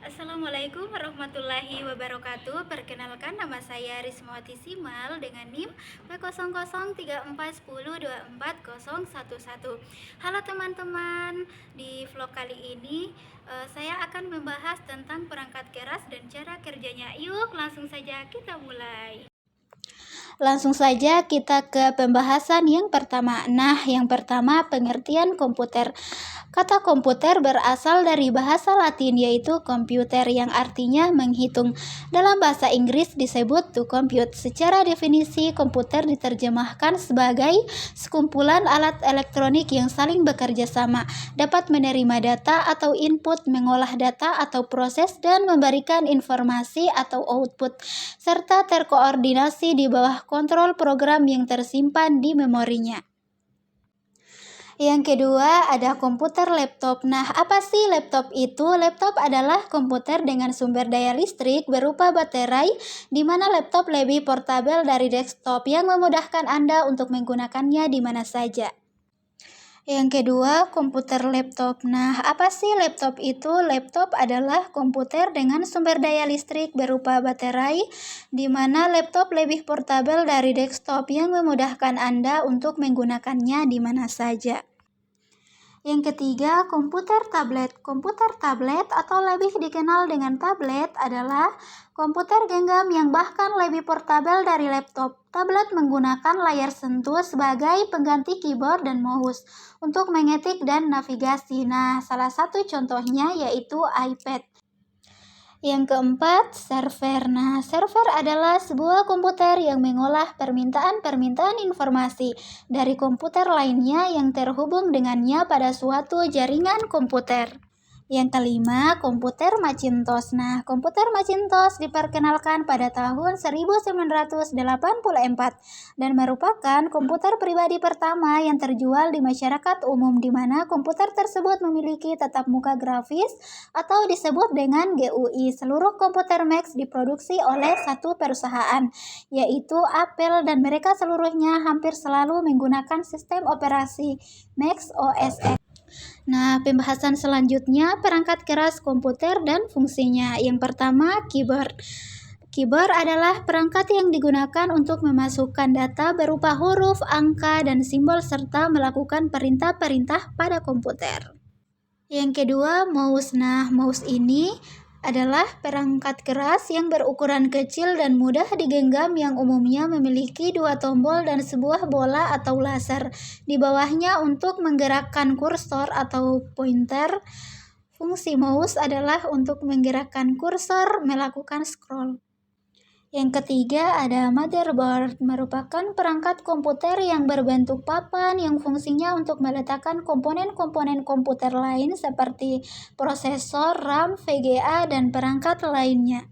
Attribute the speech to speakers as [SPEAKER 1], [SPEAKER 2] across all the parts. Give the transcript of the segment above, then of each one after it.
[SPEAKER 1] Assalamualaikum warahmatullahi wabarakatuh. Perkenalkan, nama saya Rismawati Simal dengan NIM P003410240111. Halo teman-teman, di vlog kali ini saya akan membahas tentang perangkat keras dan cara kerjanya. Yuk, langsung saja kita mulai.
[SPEAKER 2] Langsung saja kita ke pembahasan yang pertama. Yang pertama, pengertian komputer. Kata komputer berasal dari bahasa Latin yaitu computer yang artinya menghitung. Dalam bahasa Inggris disebut to compute. Secara definisi, komputer diterjemahkan sebagai sekumpulan alat elektronik yang saling bekerja sama, dapat menerima data atau input, mengolah data atau proses, dan memberikan informasi atau output, serta terkoordinasi di bawah kontrol program yang tersimpan di memorinya. Yang kedua, ada komputer laptop. Apa sih laptop itu? Laptop adalah komputer dengan sumber daya listrik berupa baterai, di mana laptop lebih portabel dari desktop yang memudahkan Anda untuk menggunakannya di mana saja. Yang kedua, komputer laptop. Apa sih laptop itu? Laptop adalah komputer dengan sumber daya listrik berupa baterai, di mana laptop lebih portabel dari desktop yang memudahkan Anda untuk menggunakannya di mana saja. Yang ketiga, komputer tablet. Komputer tablet atau lebih dikenal dengan tablet adalah komputer genggam yang bahkan lebih portabel dari laptop. Tablet menggunakan layar sentuh sebagai pengganti keyboard dan mouse untuk mengetik dan navigasi. Salah satu contohnya yaitu iPad. Yang keempat, server. Server adalah sebuah komputer yang mengolah permintaan informasi dari komputer lainnya yang terhubung dengannya pada suatu jaringan komputer. Yang kelima, komputer Macintosh. Komputer Macintosh diperkenalkan pada tahun 1984 dan merupakan komputer pribadi pertama yang terjual di masyarakat umum, di mana komputer tersebut memiliki tatap muka grafis atau disebut dengan GUI. Seluruh komputer Mac diproduksi oleh satu perusahaan, yaitu Apple, dan mereka seluruhnya hampir selalu menggunakan sistem operasi Mac OS X. Pembahasan selanjutnya perangkat keras komputer dan fungsinya. Yang pertama, keyboard. Keyboard adalah perangkat yang digunakan untuk memasukkan data berupa huruf, angka, dan simbol serta melakukan perintah-perintah pada komputer. Yang kedua, mouse. Mouse ini adalah perangkat keras yang berukuran kecil dan mudah digenggam yang umumnya memiliki dua tombol dan sebuah bola atau laser di bawahnya untuk menggerakkan kursor atau pointer. Fungsi mouse adalah untuk menggerakkan kursor melakukan scroll. Yang ketiga, ada motherboard, merupakan perangkat komputer yang berbentuk papan yang fungsinya untuk meletakkan komponen-komponen komputer lain seperti prosesor, RAM, VGA, dan perangkat lainnya.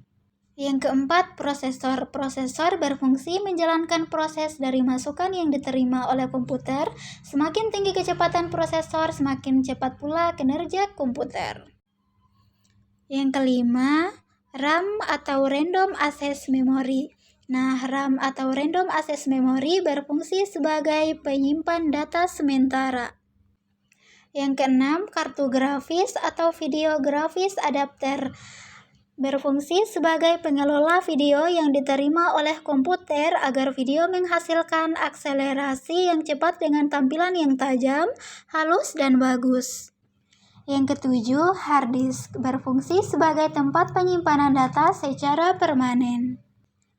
[SPEAKER 2] Yang keempat, prosesor. Prosesor berfungsi menjalankan proses dari masukan yang diterima oleh komputer. Semakin tinggi kecepatan prosesor, semakin cepat pula kinerja komputer. Yang kelima, RAM atau Random Access Memory. RAM atau Random Access Memory berfungsi sebagai penyimpan data sementara. Yang keenam, kartu grafis atau video grafis adapter. Berfungsi sebagai pengelola video yang diterima oleh komputer agar video menghasilkan akselerasi yang cepat dengan tampilan yang tajam, halus, dan bagus. Yang ketujuh, hard disk, berfungsi sebagai tempat penyimpanan data secara permanen.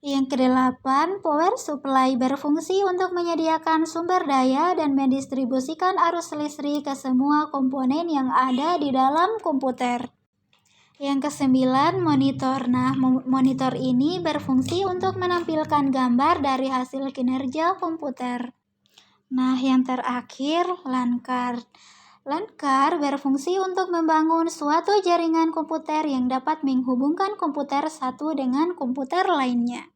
[SPEAKER 2] Yang kedelapan, power supply, berfungsi untuk menyediakan sumber daya dan mendistribusikan arus listrik ke semua komponen yang ada di dalam komputer. Yang kesembilan, monitor. Monitor ini berfungsi untuk menampilkan gambar dari hasil kinerja komputer. Yang terakhir, LAN card. LAN card berfungsi untuk membangun suatu jaringan komputer yang dapat menghubungkan komputer satu dengan komputer lainnya.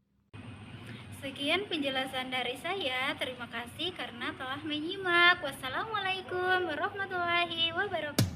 [SPEAKER 1] Sekian penjelasan dari saya. Terima kasih karena telah menyimak. Wassalamualaikum warahmatullahi wabarakatuh.